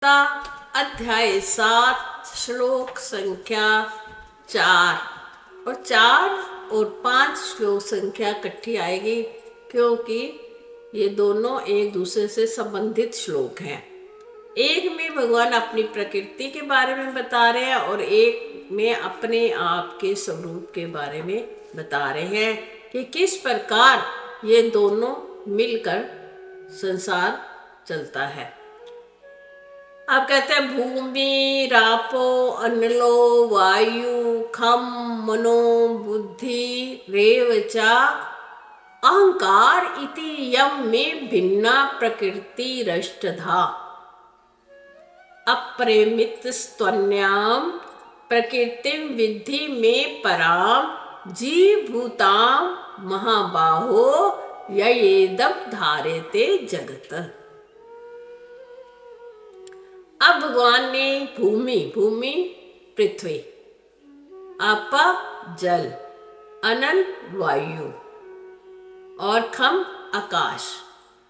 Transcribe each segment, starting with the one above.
गीता अध्याय 7 श्लोक संख्या 4 और 4 और 5 श्लोक संख्या इकट्ठी आएगी क्योंकि ये दोनों एक दूसरे से संबंधित श्लोक हैं। एक में भगवान अपनी प्रकृति के बारे में बता रहे हैं और एक में अपने आप के स्वरूप के बारे में बता रहे हैं कि किस प्रकार ये दोनों मिलकर संसार चलता है। आप कहते हैं भूमि रापो अनलो वायु खम मनो बुद्धि रेवचा अहंकार इति यम में भिन्ना प्रकृति रष्टधा अप्रेमित स्तन्याम प्रकृतिम विद्धि में पराम जीभूताम महाबाहो येदम धारेते जगत। अब भगवान ने भूमि पृथ्वी, आपा जल, अनल वायु और खम आकाश,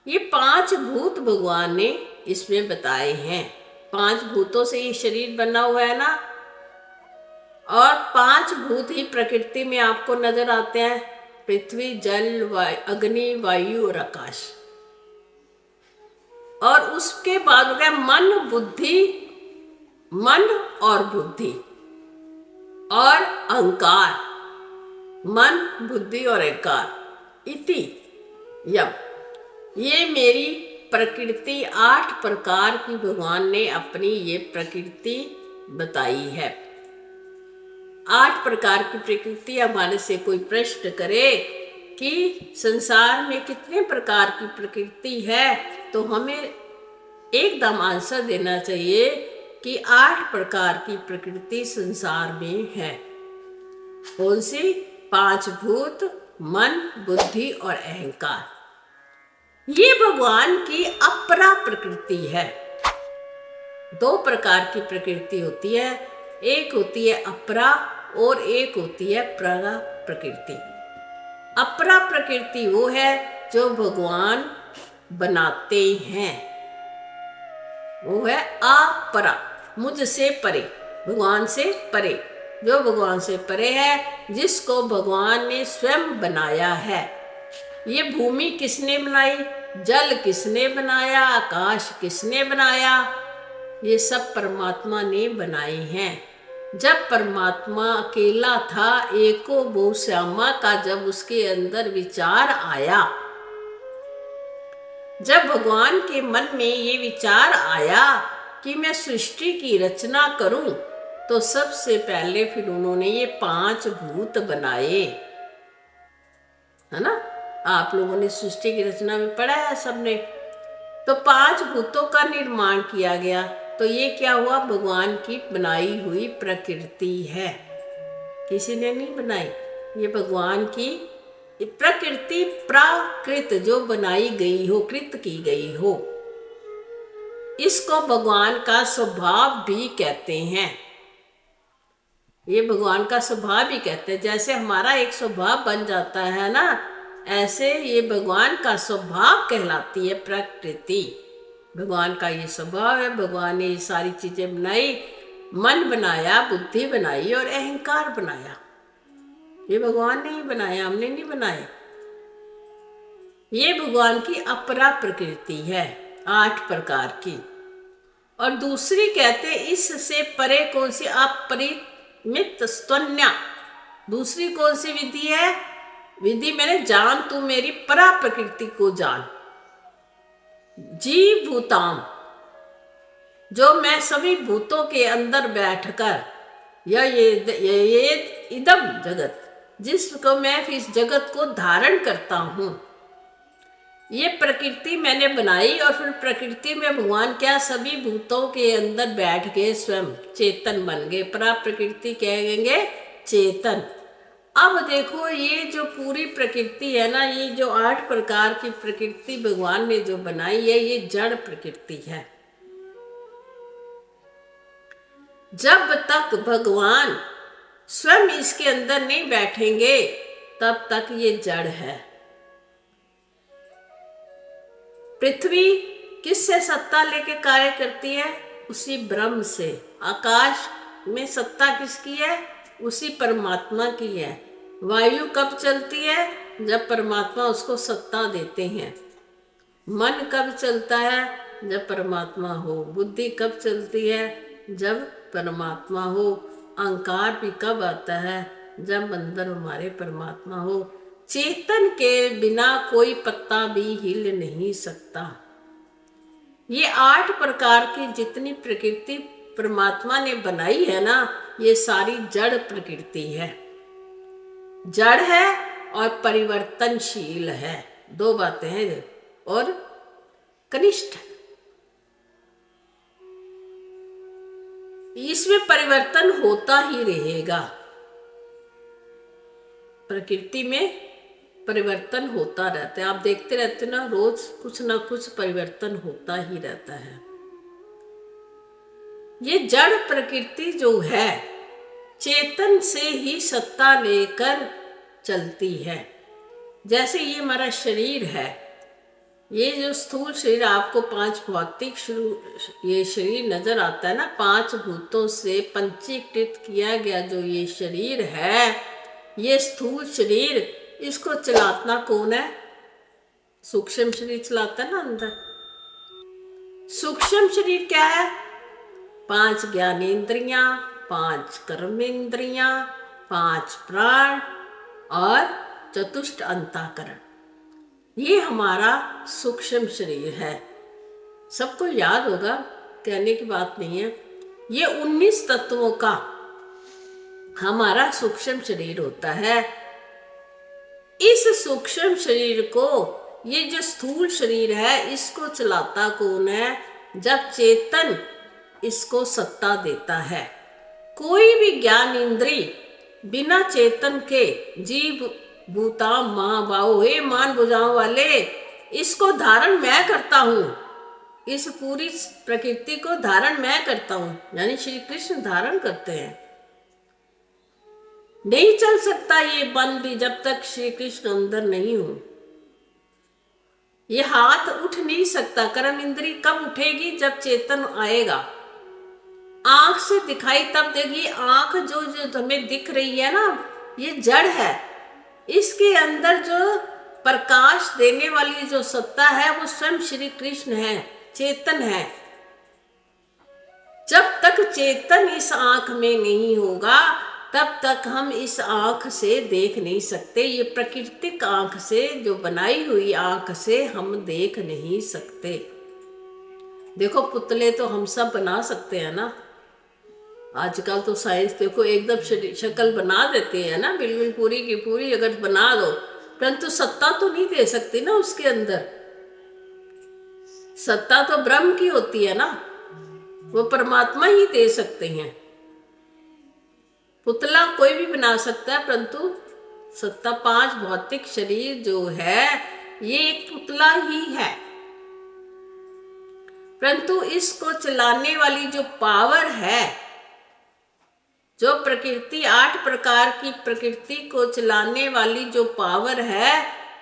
ये 5 भूत भगवान ने इसमें बताए हैं। 5 भूतों से ये शरीर बना हुआ है ना, और 5 भूत ही प्रकृति में आपको नजर आते हैं, पृथ्वी जल अग्नि वायु और आकाश। और उसके बाद हो गया मन और बुद्धि और अहंकार, मन बुद्धि और अहंकार इति यम, ये मेरी प्रकृति 8 प्रकार की भगवान ने अपनी ये प्रकृति बताई है। 8 प्रकार की प्रकृति। हमारे से कोई प्रश्न करे कि संसार में कितने प्रकार की प्रकृति है, तो हमें एकदम आंसर देना चाहिए कि 8 प्रकार की प्रकृति संसार में है। कौन सी? 5 भूत, मन, बुद्धि और अहंकार। ये भगवान की अपरा प्रकृति है। 2 प्रकार की प्रकृति होती है, एक होती है अपरा और एक होती है परा प्रकृति। अपरा प्रकृति वो है जो भगवान बनाते हैं, वो है अपरा, मुझसे परे, भगवान से परे, जो भगवान से परे है, जिसको भगवान ने स्वयं बनाया है। ये भूमि किसने बनाई? जल किसने बनाया? आकाश किसने बनाया? ये सब परमात्मा ने बनाए हैं। जब परमात्मा अकेला था, एको बहुश्यामा का जब उसके अंदर विचार आया, जब भगवान के मन में ये विचार आया कि मैं सृष्टि की रचना करूं, तो सबसे पहले फिर उन्होंने ये 5 भूत बनाए, है ना। आप लोगों ने सृष्टि की रचना में पढ़ा है सबने। तो 5 भूतों का निर्माण किया गया। तो ये क्या हुआ? भगवान की बनाई हुई प्रकृति है, किसी ने नहीं बनाई। ये भगवान की प्रकृति, प्राकृत, जो बनाई गई हो, कृत की गई हो, इसको भगवान का स्वभाव भी कहते हैं। ये भगवान का स्वभाव भी कहते हैं। जैसे हमारा एक स्वभाव बन जाता है ना, ऐसे ये भगवान का स्वभाव कहलाती है प्रकृति। भगवान का ये स्वभाव है। भगवान ने ये सारी चीजें बनाई, मन बनाया, बुद्धि बनाई और अहंकार बनाया। ये भगवान ने ही बनाया, हमने नहीं बनाया। ये भगवान की अपरा प्रकृति है 8 प्रकार की। और दूसरी कहते इससे परे कौन सी? अपरिमित स्तन्या। दूसरी कौन सी विधि है? विधि मैंने जान, तू मेरी परा प्रकृति को जान। जीव भूताम, जो मैं सभी भूतों के अंदर बैठकर, या ये इदम जगत, जिसको मैं इस जगत को धारण करता हूं, ये प्रकृति मैंने बनाई। और फिर प्रकृति में भगवान क्या सभी भूतों के अंदर बैठ गए, स्वयं चेतन बन गए। परा प्रकृति कहेंगे चेतन। अब देखो, ये जो पूरी प्रकृति है ना, ये जो 8 प्रकार की प्रकृति भगवान ने जो बनाई है, ये जड़ प्रकृति है। जब तक भगवान स्वयं इसके अंदर नहीं बैठेंगे, तब तक ये जड़ है। पृथ्वी किससे सत्ता लेके कार्य करती है? उसी ब्रह्म से। आकाश में सत्ता किसकी है? उसी परमात्मा की है। वायु कब चलती है? जब परमात्मा उसको सत्ता देते हैं। मन कब चलता है? जब परमात्मा हो। बुद्धि कब चलती है? जब परमात्मा हो। अहंकार भी कब आता है? जब अंदर हमारे परमात्मा हो। चेतन के बिना कोई पत्ता भी हिल नहीं सकता। ये 8 प्रकार की जितनी प्रकृति परमात्मा ने बनाई है ना, ये सारी जड़ प्रकृति है। जड़ है और परिवर्तनशील है, 2 बातें हैं। और कनिष्ठ, इसमें परिवर्तन होता ही रहेगा। प्रकृति में परिवर्तन होता रहता है। आप देखते रहते हो ना, रोज कुछ ना कुछ परिवर्तन होता ही रहता है। ये जड़ प्रकृति जो है, चेतन से ही सत्ता लेकर चलती है। जैसे ये हमारा शरीर है, ये जो स्थूल शरीर आपको 5 भौतिक ये शरीर नजर आता है ना, 5 भूतों से पंचीकृत किया गया जो ये शरीर है, ये स्थूल शरीर, इसको चलाता कौन है? सूक्ष्म शरीर चलाता है ना अंदर। सूक्ष्म शरीर क्या है? 5 ज्ञानेंद्रियां, 5 कर्मेंद्रियां, 5 प्राण और चतुष्ट अंतःकरण। ये हमारा सूक्ष्म शरीर है। सबको याद होगा, कहने की बात नहीं है। ये 19 तत्वों का हमारा सूक्ष्म शरीर होता है। इस सूक्ष्म शरीर को, ये जो स्थूल शरीर है, इसको चलाता कौन है? जब चेतन इसको सत्ता देता है। कोई भी ज्ञान इंद्री बिना चेतन के, जीव भूता माँ बाओ, हे मान बुझाओ वाले, इसको धारण मैं करता हूँ। इस पूरी प्रकृति को धारण मैं करता हूँ, यानी श्री कृष्ण धारण करते हैं। नहीं चल सकता ये बन भी जब तक श्री कृष्ण अंदर नहीं हो। ये हाथ उठ नहीं सकता। कर्म इंद्री कब उठेगी? जब चेतन आएगा। आंख से दिखाई तब देगी। आंख जो हमें दिख रही है ना, ये जड़ है। इसके अंदर जो प्रकाश देने वाली जो सत्ता है, वो स्वयं श्री कृष्ण है, चेतन है। जब तक चेतन इस आंख में नहीं होगा, तब तक हम इस आंख से देख नहीं सकते। ये प्राकृतिक आंख से, जो बनाई हुई आंख से हम देख नहीं सकते। देखो, पुतले तो हम सब बना सकते हैं ना। आजकल तो साइंस देखो एकदम शक्ल बना देते हैं ना, बिल्कुल पूरी की पूरी अगर बना दो, परंतु सत्ता तो नहीं दे सकती ना उसके अंदर। सत्ता तो ब्रह्म की होती है ना, वो परमात्मा ही दे सकते हैं। पुतला कोई भी बना सकता है, परंतु सत्ता 5 भौतिक शरीर जो है, ये एक पुतला ही है। परंतु इसको चलाने वाली जो पावर है, जो प्रकृति 8 प्रकार की प्रकृति को चलाने वाली जो पावर है,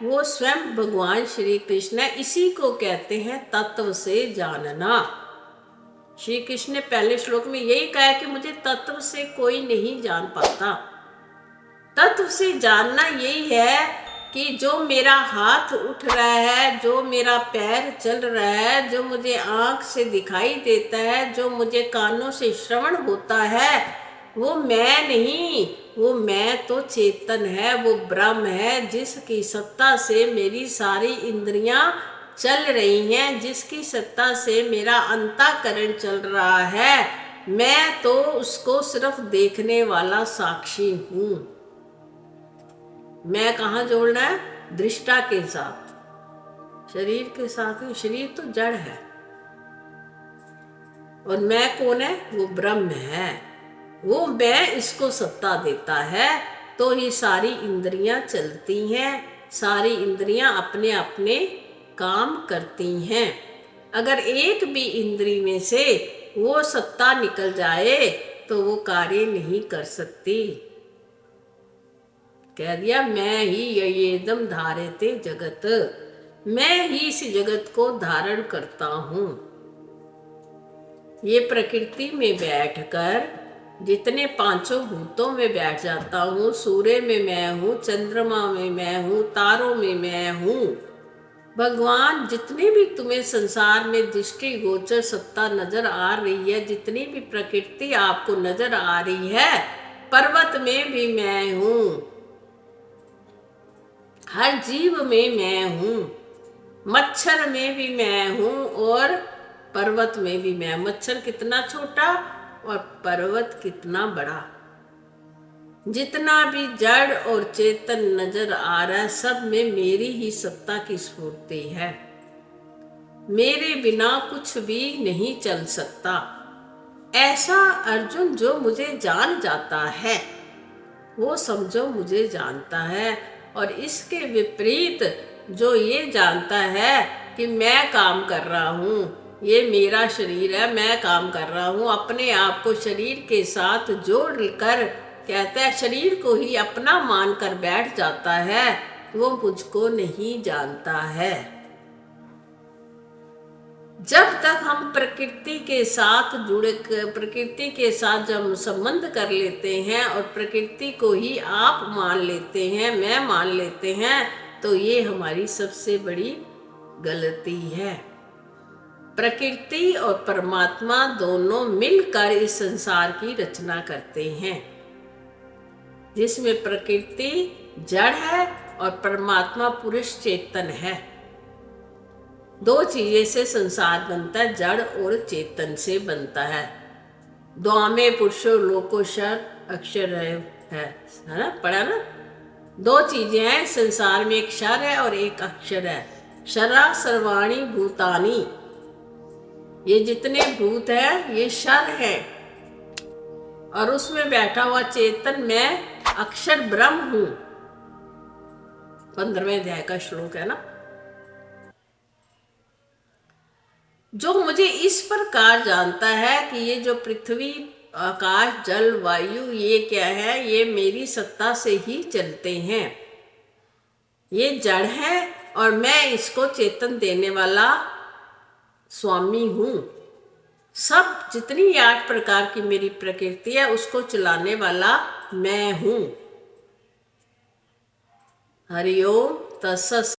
वो स्वयं भगवान श्री कृष्ण है। इसी को कहते हैं तत्व से जानना। श्री कृष्ण ने पहले श्लोक में यही कहा है कि मुझे तत्व से कोई नहीं जान पाता। तत्व से जानना यही है कि जो मेरा हाथ उठ रहा है, जो मेरा पैर चल रहा है, जो मुझे आँख से दिखाई देता है, जो मुझे कानों से श्रवण होता है, वो मैं नहीं, वो मैं तो चेतन है, वो ब्रह्म है, जिसकी सत्ता से मेरी सारी इंद्रियां चल रही हैं, जिसकी सत्ता से मेरा अंतःकरण चल रहा है। मैं तो उसको सिर्फ देखने वाला साक्षी हूं। मैं कहाँ जोड़ना है? दृष्टा के साथ, शरीर के साथ। शरीर तो जड़ है और मैं कौन है? वो ब्रह्म है। वो मैं इसको सत्ता देता है, तो ही सारी इंद्रियां चलती हैं, सारी इंद्रियां अपने अपने काम करती हैं। अगर एक भी इंद्री में से वो सत्ता निकल जाए तो वो कार्य नहीं कर सकती। कह दिया, मैं ही येदम धारयते जगत, मैं ही इस जगत को धारण करता हूं। ये प्रकृति में बैठकर जितने पांचों भूतों में बैठ जाता हूँ, सूर्य में मैं हूँ, चंद्रमा में मैं हूँ, तारों में मैं हूँ। भगवान, जितनी भी तुम्हें संसार में दृष्टि गोचर सत्ता नजर आ रही है, जितनी भी प्रकृति आपको नजर आ रही है, पर्वत में भी मैं हूँ, हर जीव में मैं हूँ, मच्छर में भी मैं हूँ और पर्वत में भी मैं। मच्छर कितना छोटा और पर्वत कितना बड़ा। जितना भी जड़ और चेतन नजर आ रहा है, सब में मेरी ही सत्ता की स्फूर्ति है। मेरे बिना कुछ भी नहीं चल सकता। ऐसा अर्जुन जो मुझे जान जाता है, वो समझो मुझे जानता है। और इसके विपरीत जो ये जानता है कि मैं काम कर रहा हूँ, ये मेरा शरीर है, मैं काम कर रहा हूँ, अपने आप को शरीर के साथ जोड़ कर कहता है, शरीर को ही अपना मान कर बैठ जाता है, वो मुझको नहीं जानता है। जब तक हम प्रकृति के साथ जुड़े, प्रकृति के साथ जब हम संबंध कर लेते हैं और प्रकृति को ही आप मान लेते हैं, मैं मान लेते हैं, तो ये हमारी सबसे बड़ी गलती है। प्रकृति और परमात्मा दोनों मिलकर इस संसार की रचना करते हैं, जिसमें प्रकृति जड़ है और परमात्मा पुरुष चेतन है। दो चीजें से संसार बनता है, जड़ और चेतन से बनता है। द्वामे पुरुषो लोकोशर अक्षर है ना, पढ़ा ना। दो चीजें हैं संसार में, एक शर है और एक अक्षर है। शरा सर्वाणी भूतानी, ये जितने भूत है ये शर है, और उसमें बैठा हुआ चेतन मैं अक्षर ब्रह्म हूं। 15वें अध्याय का श्लोक है ना। जो मुझे इस प्रकार जानता है कि ये जो पृथ्वी, आकाश, जल, वायु, ये क्या है, ये मेरी सत्ता से ही चलते हैं, ये जड़ है और मैं इसको चेतन देने वाला स्वामी हूँ। सब जितनी 8 प्रकार की मेरी प्रकृति है उसको चलाने वाला मैं हूँ। हरिओम तत्सत।